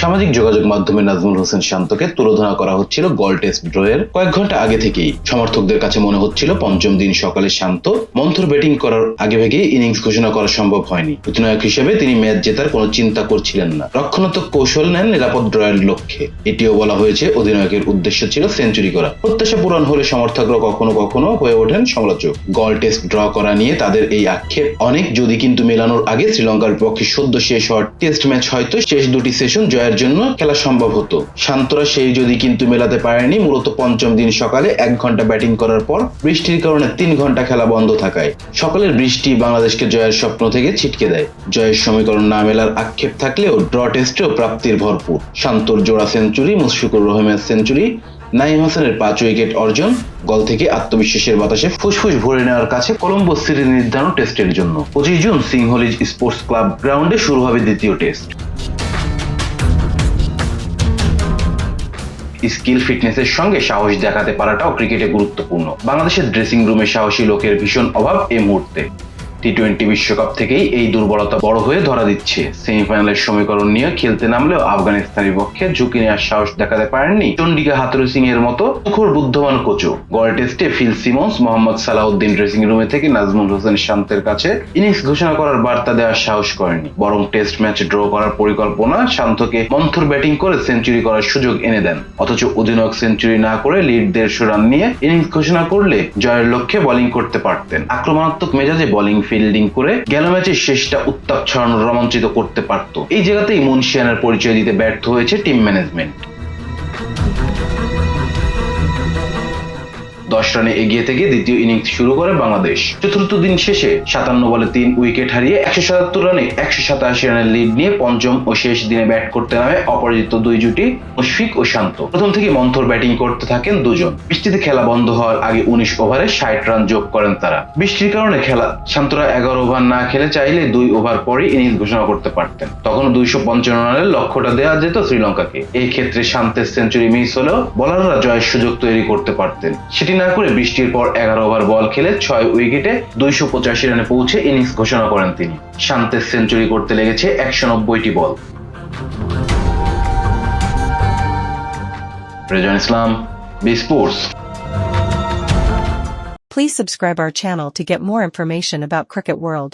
সামাজিক যোগাযোগ মাধ্যমে নাজমুল হোসেন শান্তকে তুলোধনা করা হচ্ছিল গল টেস্ট ড্রয়ের কয়েক ঘন্টা আগে থেকেই। সমর্থকদের কাছে মনে হচ্ছিল পঞ্চম দিন সকালে শান্ত মন্থর ব্যাটিং করার আগেভাগেই ইনিংস ঘোষণা করা সম্ভব হয়নি। অধিনায়ক হিসেবে তিনি ম্যাচ জেতার কোনো চিন্তা করছিলেন না, রক্ষণাত্মক কৌশল নেন নিরাপদ ড্রয়ের লক্ষ্যে। এটিও বলা হয়েছে অধিনায়কের উদ্দেশ্য ছিল সেঞ্চুরি করা। প্রত্যাশা পূরণ হলে সমর্থকরা কখনো কখনো হয়ে ওঠেন সমালোচক। গল টেস্ট ড্র করা নিয়ে তাদের এই আক্ষেপ অনেক, যদি কিন্তু মেলানোর আগে শ্রীলঙ্কার পক্ষে সদ্য শেষ হওয়ার টেস্ট ম্যাচ হয়তো শেষ দুটি সেশন জয়ের জন্য খেলা সম্ভব হতো। শান্তরা সেই যদি কিন্তু মেলাতে পারেনি, মূলত পঞ্চম দিন সকালে 1 ঘন্টা ব্যাটিং করার পর বৃষ্টির কারণে 3 ঘন্টা খেলা বন্ধ থাকায় সকালের বৃষ্টি বাংলাদেশকে জয়ের স্বপ্ন থেকে ছিটকে দেয়। জয়ের সমীকরণ না মেলার আক্ষেপ থাকলেও ড্র টেস্টেও প্রাপ্তির ভরপুর। শান্তর জোড়া সেঞ্চুরি, মুশফিকুর রহিমের সেঞ্চুরি, নাঈম হাসানের 5 উইকেট অর্জন গল থেকে আত্মবিশ্বাসের বাতাসে ফুসফুস ভরে নেওয়ার কাছে কলম্বো সিরিজ নির্ধারণ টেস্টের জন্য। 25 জুন সিংহলিজ স্পোর্টস ক্লাব গ্রাউন্ডে শুরু হবে দ্বিতীয় টেস্ট। স্কিল ফিটনেসের সঙ্গে সাহস দেখাতে পারাটাও ক্রিকেটে গুরুত্বপূর্ণ। বাংলাদেশের ড্রেসিং রুমে সাহসী লোকের ভীষণ অভাব এই মুহূর্তে। টি-20 বিশ্বকাপ থেকেই এই দুর্বলতা বড় হয়ে ধরা দিচ্ছে। সেমিফাইনালের সমীকরণ নিয়ে খেলতে নামলেও আফগানিস্তানের পক্ষে ঝুঁকি নেওয়ার সাহস দেখাতে পারেননি চন্ডিকা হাথুরু সিং এর মতো মুখর বুদ্ধিমান কোচও। গল টেস্টে Phil Simmons, Mohammad Salauddin dressing রুমে থেকে নাজমুল হোসেন শান্তের কাছে ইনিংস ঘোষণা করার বার্তা দেওয়ার সাহস করেনি, বরং টেস্ট ম্যাচ ড্র করার পরিকল্পনা শান্তকে মন্থর ব্যাটিং করে সেঞ্চুরি করার সুযোগ এনে দেন। অথচ অধিনায়ক সেঞ্চুরি না করে লিড 150 রান নিয়ে ইনিংস ঘোষণা করলে জয়ের লক্ষ্যে বোলিং করতে পারতেন। আক্রমণাত্মক মেজাজে বোলিং ফিল্ডিং করে গেল ম্যাচের শেষটা উত্তাপ ছড়ানোর রোমাঞ্চিত করতে পারত। এই জায়গাতেই মুনশিয়ানের পরিচয় দিতে ব্যর্থ হয়েছে টিম ম্যানেজমেন্ট। 10 রানে এগিয়ে থেকে দ্বিতীয় ইনিংস শুরু করে বাংলাদেশ। চতুর্থ দিন শেষে 57 বলে 3 উইকেট হারিয়ে 177 রানে 187 রানের লিড নিয়ে পঞ্চম ও শেষ দিনে ব্যাট করতে নামে অপরাজিত দুই জুটি মুশফিক ও শান্ত। প্রথম থেকে মন্থর ব্যাটিং করতে থাকেন দুজন। বৃষ্টিতে খেলা বন্ধ হওয়ার আগে 19 ওভারে 60 রান যোগ করেন তারা। বৃষ্টির কারণে খেলা শান্তরা 11 ওভার না খেলে চাইলে 2 ওভার পরই ইনিংস ঘোষণা করতে পারতেন। তখন 255 রানের লক্ষ্যটা দেওয়া যেত শ্রীলঙ্কাকে। এই ক্ষেত্রে শান্তের সেঞ্চুরি মিস হলেও বোলাররা জয়ের সুযোগ তৈরি করতে পারতেন। সেটি না করে বৃষ্টির পর 11 ওভার বল খেলে 6 উইকেটে 285 রানে পৌঁছে ইনিংস ঘোষণা করেন তিনি। শান্তের সেঞ্চুরি করতে লেগেছে 190টি বল। রেজান ইসলাম, B sports. Please subscribe our channel to get more information about Cricket World.